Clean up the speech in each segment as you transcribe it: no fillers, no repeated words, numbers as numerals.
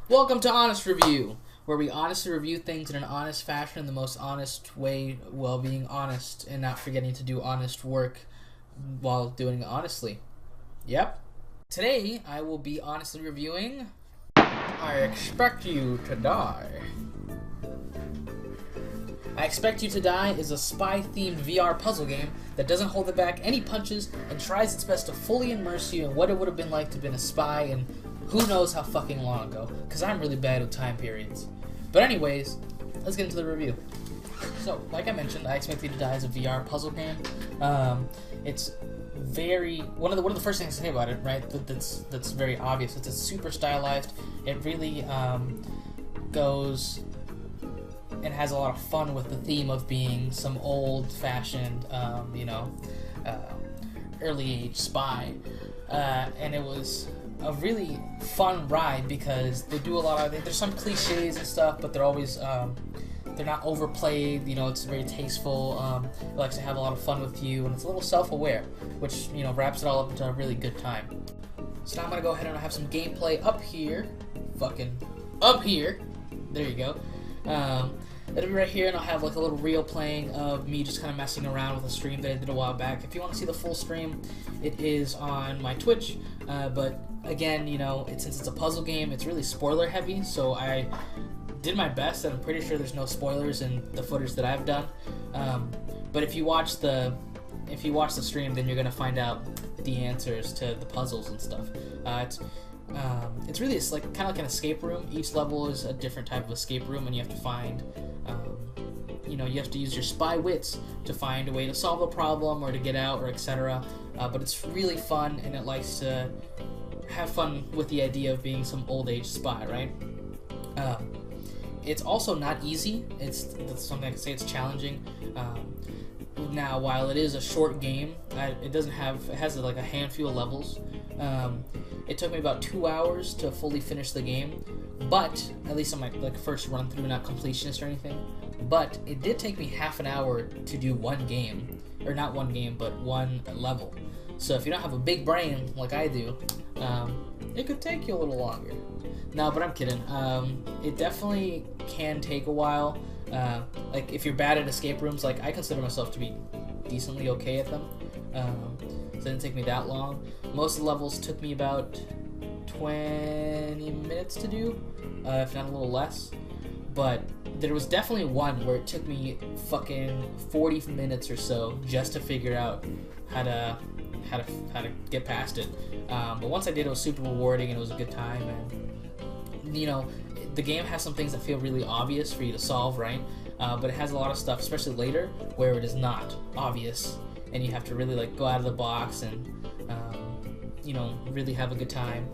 Welcome to Honest Review, where we honestly review things in an honest fashion, the most honest way, while being honest and not forgetting to do honest work while doing it honestly. Yep. Today, I will be honestly reviewing I Expect You to Die. I Expect You to Die is a spy-themed VR puzzle game that doesn't hold back any punches and tries its best to fully immerse you in what it would have been like to have been a spy and who knows how fucking long ago, because I'm really bad with time periods. But anyways, let's get into the review. So, like I mentioned, I Expect You to Die is a VR puzzle game. It's very one of the first things to say about it, right? That's very obvious. It's super stylized. It really goes and has a lot of fun with the theme of being some old-fashioned, early age spy, and it was a really fun ride because they do a lot of. There's some cliches and stuff, but they're always they're not overplayed. You know, it's very tasteful. It likes to have a lot of fun with you, and it's a little self-aware, which wraps it all up into a really good time. So now I'm gonna go ahead and have some gameplay up here, fucking up here. There you go. It'll be right here, and I'll have like a little reel playing of me just kind of messing around with a stream that I did a while back. If you want to see the full stream, it is on my Twitch. But again, since it's a puzzle game, it's really spoiler heavy. So I did my best, and I'm pretty sure there's no spoilers in the footage that I've done. But if you watch the stream, then you're gonna find out the answers to the puzzles and stuff. It's really kind of like an escape room. Each level is a different type of escape room, and you have to find, you have to use your spy wits to find a way to solve a problem or to get out or etc. But it's really fun, and it likes to have fun with the idea of being some old age spy, right? It's also not easy. That's something I can say. It's challenging. Now, while it is a short game, it has like a handful of levels. It took me about 2 hours to fully finish the game, but at least on my first run through, not completionist or anything. But it did take me half an hour to do one game, or not one game, but one level. So if you don't have a big brain like I do, it could take you a little longer. No, but I'm kidding. It definitely can take a while. Like if you're bad at escape rooms, like I consider myself to be decently okay at them. So it didn't take me that long. Most of the levels took me about 20 minutes to do, if not a little less. But there was definitely one where it took me fucking 40 minutes or so just to figure out how to get past it. But once I did, it was super rewarding and it was a good time. And the game has some things that feel really obvious for you to solve, right? But it has a lot of stuff, especially later, where it is not obvious, and you have to really go out of the box and really have a good time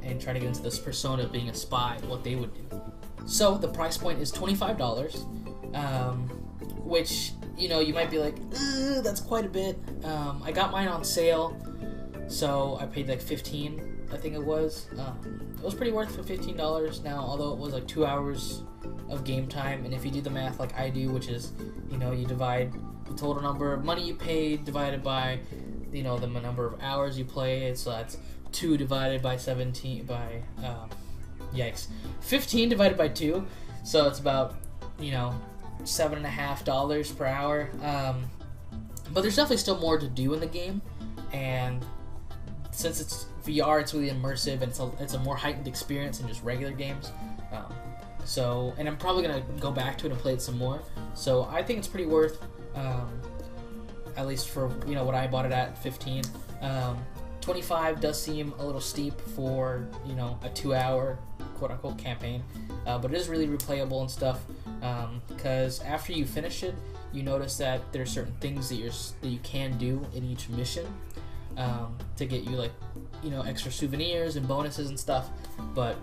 and try to get into this persona of being a spy, what they would do. So the price point is $25, which you might be like, that's quite a bit. I got mine on sale, so I paid like $15, I think it was. It was pretty worth for $15 now, although it was like 2 hours of game time. And if you do the math like I do, which is you divide the total number of money you paid divided by the number of hours you play, so that's 2 divided by 17 by 15 divided by 2, so it's about $7.50 per hour. But there's definitely still more to do in the game, and since it's VR, it's really immersive, and it's a more heightened experience than just regular games. And I'm probably gonna go back to it and play it some more. So I think it's pretty worth, at least for what I bought it at, 15. 25 does seem a little steep for a 2-hour quote-unquote campaign, but it is really replayable and stuff. Because after you finish it, you notice that there are certain things that you can do in each mission to get you extra souvenirs and bonuses and stuff. But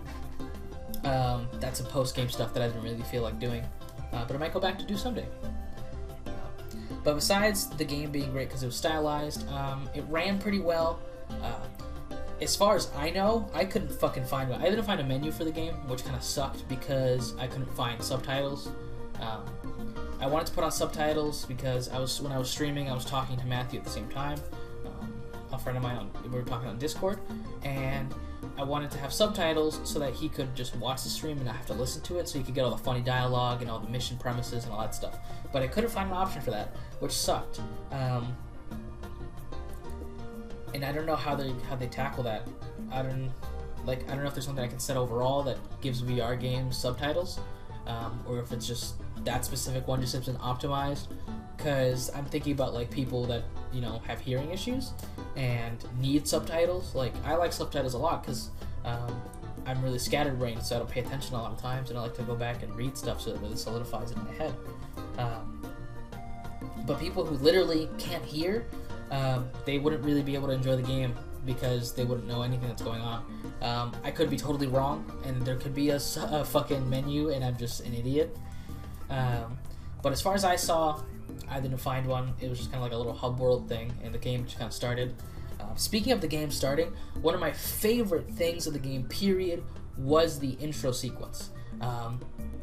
that's some post-game stuff that I didn't really feel like doing, but I might go back to do someday. But besides the game being great because it was stylized, it ran pretty well. As far as I know, I couldn't fucking find one. I didn't find a menu for the game, which kind of sucked because I couldn't find subtitles. I wanted to put on subtitles because when I was streaming, I was talking to Matthew at the same time, a friend of mine. We were talking on Discord, and I wanted to have subtitles so that he could just watch the stream and not have to listen to it, so he could get all the funny dialogue and all the mission premises and all that stuff. But I couldn't find an option for that, which sucked. And I don't know how they tackle that. I don't know if there's something I can set overall that gives VR games subtitles, or if it's just that specific one just isn't optimized. Because I'm thinking about like people that have hearing issues and need subtitles. Like I like subtitles a lot because I'm really scatterbrained, so I don't pay attention a lot of times, and I like to go back and read stuff so it really solidifies it in my head. But people who literally can't hear, they wouldn't really be able to enjoy the game because they wouldn't know anything that's going on. I could be totally wrong, and there could be a fucking menu, and I'm just an idiot. But as far as I saw, I didn't find one. It was just kind of like a little hub world thing, and the game just kind of started. Speaking of the game starting, one of my favorite things of the game, period, was the intro sequence.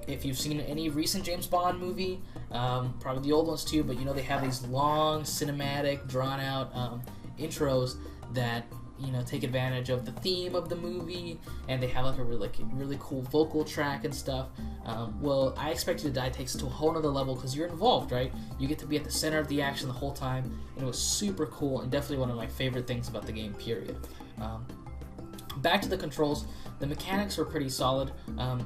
If you've seen any recent James Bond movie, probably the old ones too, but they have these long, cinematic, drawn-out intros that take advantage of the theme of the movie, and they have like a really cool vocal track and stuff. Well, I Expect You to Die takes it to a whole nother level because you're involved, right? You get to be at the center of the action the whole time, and it was super cool and definitely one of my favorite things about the game, period. Back to the controls, the mechanics were pretty solid.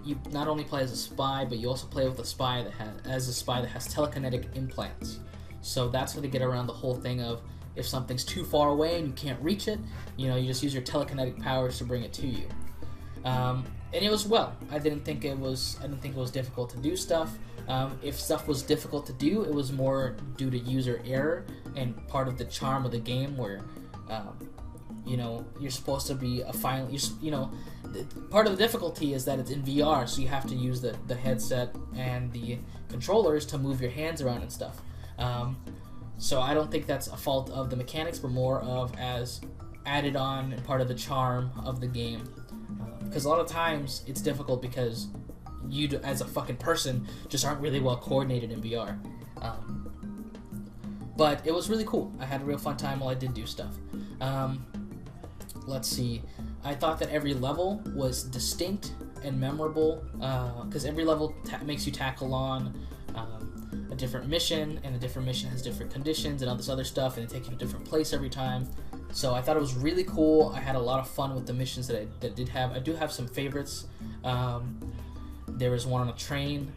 You not only play as a spy, but you also play with a spy that has telekinetic implants. So that's how they get around the whole thing of if something's too far away and you can't reach it, you just use your telekinetic powers to bring it to you. And it was I didn't think it was difficult to do stuff. If stuff was difficult to do, it was more due to user error and part of the charm of the game where you're supposed to be part of the difficulty is that it's in VR, so you have to use the headset and the controllers to move your hands around and stuff. So I don't think that's a fault of the mechanics, but more of as added on and part of the charm of the game. Because a lot of times it's difficult because you, as a fucking person, just aren't really well coordinated in VR. But it was really cool. I had a real fun time while I did do stuff. Let's see. I thought that every level was distinct and memorable because every level makes you tackle on a different mission, and the different mission has different conditions and all this other stuff, and it takes you to a different place every time. So I thought it was really cool. I had a lot of fun with the missions that I did have. I do have some favorites. There was one on a train.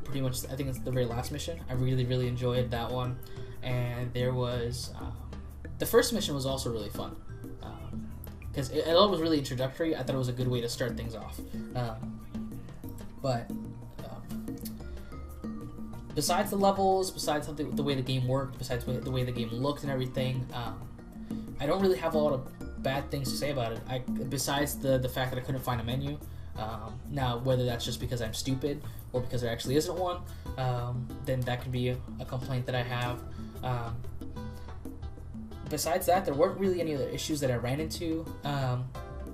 Pretty much, I think it's the very last mission. I really enjoyed that one. And there was the first mission was also really fun because it was really introductory. I thought it was a good way to start things off. But besides the levels, besides the way the game worked, besides the way the game looked and everything, I don't really have a lot of bad things to say about it. Besides the fact that I couldn't find a menu. Now, whether that's just because I'm stupid or because there actually isn't one, then that could be a complaint that I have. Besides that, there weren't really any other issues that I ran into.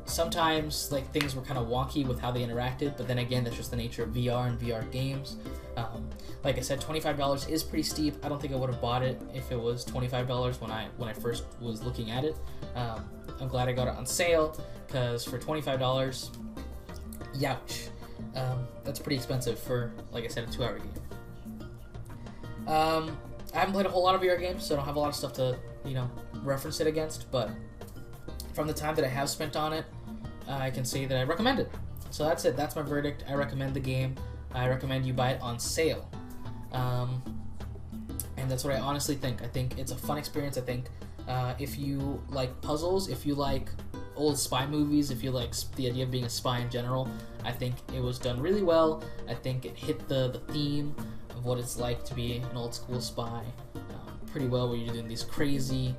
Sometimes things were kind of wonky with how they interacted, but then again, that's just the nature of VR and VR games. Like I said, $25 is pretty steep. I don't think I would have bought it if it was $25 when I first was looking at it. I'm glad I got it on sale because for $25, youch, that's pretty expensive for, like I said, a 2-hour game. I haven't played a whole lot of VR games, so I don't have a lot of stuff to reference it against, but from the time that I have spent on it, I can say that I recommend it. So that's it. That's my verdict. I recommend the game. I recommend you buy it on sale. And that's what I honestly think. I think it's a fun experience. I think if you like puzzles, if you like old spy movies, if you like the idea of being a spy in general, I think it was done really well. I think it hit the theme of what it's like to be an old school spy pretty well, where you're doing these crazy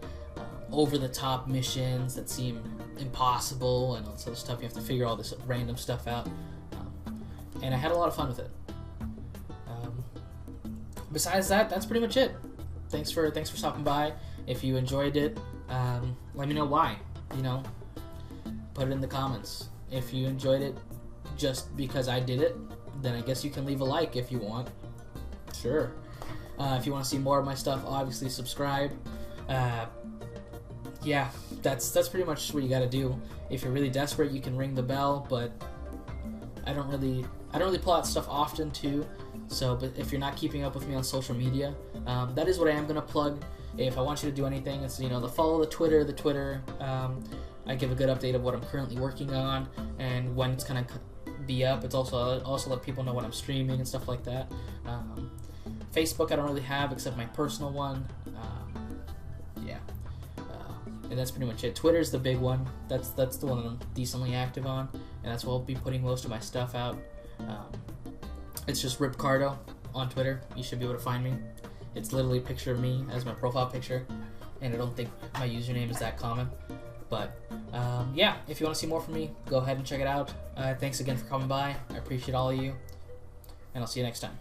over-the-top missions that seem impossible and all this other stuff. You have to figure all this random stuff out, and I had a lot of fun with it. Besides that, that's pretty much it. Thanks for stopping by. If you enjoyed it, let me know why. Put it in the comments. If you enjoyed it just because I did it, then I guess you can leave a like if you want. Sure. If you want to see more of my stuff, obviously subscribe. Yeah. that's pretty much what you got to do. If you're really desperate, you can ring the bell, but I don't really pull out stuff often too. So, but if you're not keeping up with me on social media, that is what I am gonna plug. If I want you to do anything, it's follow the Twitter. I give a good update of what I'm currently working on and when it's gonna be up. It's also let people know when I'm streaming and stuff like that. Facebook I don't really have except my personal one. Yeah. And that's pretty much it. Twitter's the big one. That's the one that I'm decently active on, and that's where I'll be putting most of my stuff out. It's just Ripcardo on Twitter. You should be able to find me. It's literally a picture of me as my profile picture, and I don't think my username is that common. But yeah, if you want to see more from me, go ahead and check it out. Thanks again for coming by. I appreciate all of you, and I'll see you next time.